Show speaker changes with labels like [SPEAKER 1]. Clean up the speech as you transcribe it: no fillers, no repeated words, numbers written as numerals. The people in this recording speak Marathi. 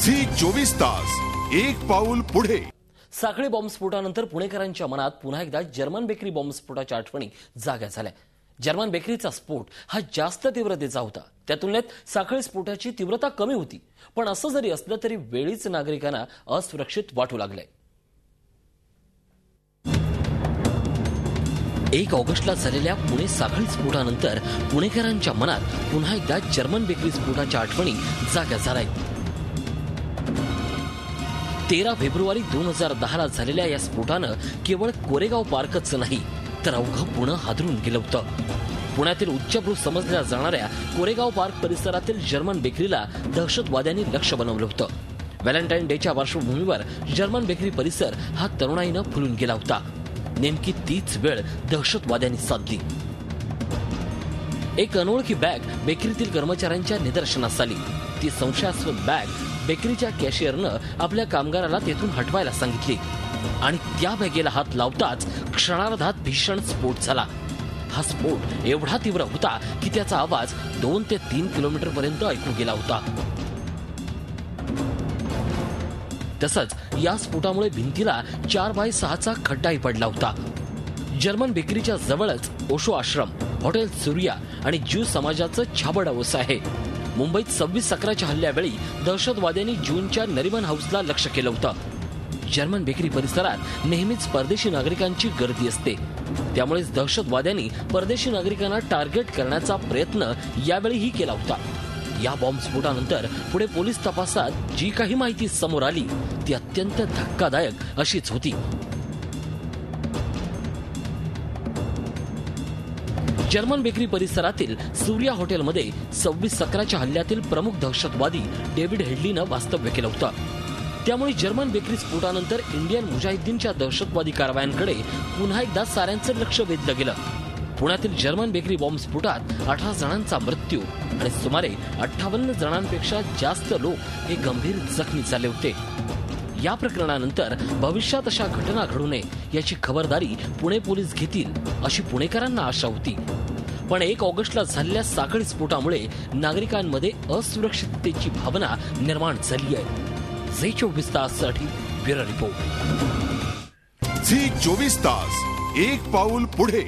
[SPEAKER 1] झी 24 तास एक पाऊल पुढे।
[SPEAKER 2] साखळी बॉम्बस्फोटानंतर पुणेकरांच्या मनात पुन्हा एकदा जर्मन बेकरी बॉम्बस्फोटाच्या आठवणी जाग्या झाल्या। जर्मन बेकरीचा स्फोट हा जास्त तीव्रतेचा होता, त्या तुलनेत साखळी स्फोटाची तीव्रता कमी होती। पण असं जरी असलं तरी वेळीच नागरिकांना असुरक्षित वाटू लागले। 1 ऑगस्टला झालेल्या पुणे साखळी स्फोटानंतर पुणेकरांच्या मनात पुन्हा एकदा जर्मन बेकरी स्फोटाच्या आठवणी जाग्या झाल्या। 13 फेब्रुवारी 2010 ला झालेल्या या स्फोटानं केवळ कोरेगाव पार्कच नाही तर अवघं पुणे हादरून गेलं होतं। पुण्यातील उच्चभ्रू समजल्या जाणाऱ्या कोरेगाव पार्क परिसरातील जर्मन बेकरीला दहशतवाद्यांनी लक्ष्य बनवलं होतं। व्हॅलेंटाईन डेच्या पार्श्वभूमीवर जर्मन बेकरी परिसर हा तरुणाईनं फुलून गेला होता। नेमकी तीच वेळ दहशतवाद्यांनी साधली। एक अनोळखी बॅग बेकरीतील कर्मचाऱ्यांच्या निदर्शनास आली। ती संशयास्पद बॅग बेकरीच्या कॅशियरनं आपल्या कामगाराला तेथून हटवायला सांगितली आणि त्या बॅगेला हात लावताच क्षणार्धात भीषण स्फोट झाला। हा स्फोट एवढा तीव्र होता की त्याचा आवाज 2 ते 3 किलोमीटर पर्यंत ऐकू गेला होता। तसंच या स्फोटामुळे भिंतीला 4x6 चा खड्डाही पडला होता। जर्मन बेकरीच्या जवळच ओशो आश्रम, हॉटेल सूर्या आणि ज्यू समाजाचं छाबड व्यवसाय आहे। मुंबईत 26/11च्या हल्ल्यावेळी दहशतवाद्यांनी जूनच्या नरिमन हाऊसला लक्ष्य केलं होतं। जर्मन बेकरी परिसरात नेहमीच परदेशी नागरिकांची गर्दी असते, त्यामुळेच दहशतवाद्यांनी परदेशी नागरिकांना टार्गेट करण्याचा प्रयत्न यावेळीही केला होता। या बॉम्बस्फोटानंतर पुढे पोलीस तपासात जी काही माहिती समोर आली ती अत्यंत धक्कादायक अशीच होती। जर्मन बेकरी परिसरातील सूर्या हॉटेलमध्ये 26/11च्या हल्ल्यातील प्रमुख दहशतवादी डेव्हिड हेडलीनं वास्तव्य केलं होतं। त्यामुळे जर्मन बेकरी स्फोटानंतर इंडियन मुजाहिद्दीनच्या दहशतवादी कारवायांकडे पुन्हा एकदा साऱ्यांचं लक्ष वेधलं गेलं। पुण्यातील जर्मन बेकरी बॉम्बस्फोटात 18 जणांचा मृत्यू आणि सुमारे 58 जणांपेक्षा जास्त लोक हे गंभीर जखमी झाले होते। या प्रकरणानंतर भविष्यात अशा घटना घडू नये याची खबरदारी पुणे पोलीस घेतील अशी पुणेकरांना आशा होती। पण 1 ऑगस्टला झालेल्या साखळी स्फोटामुळे नागरिकांमध्ये असुरक्षिततेची भावना निर्माण झाली आहे। झी 24 ताससाठी ब्युरो रिपोर्ट।
[SPEAKER 1] झी 24 तास एक पाऊल पुढे।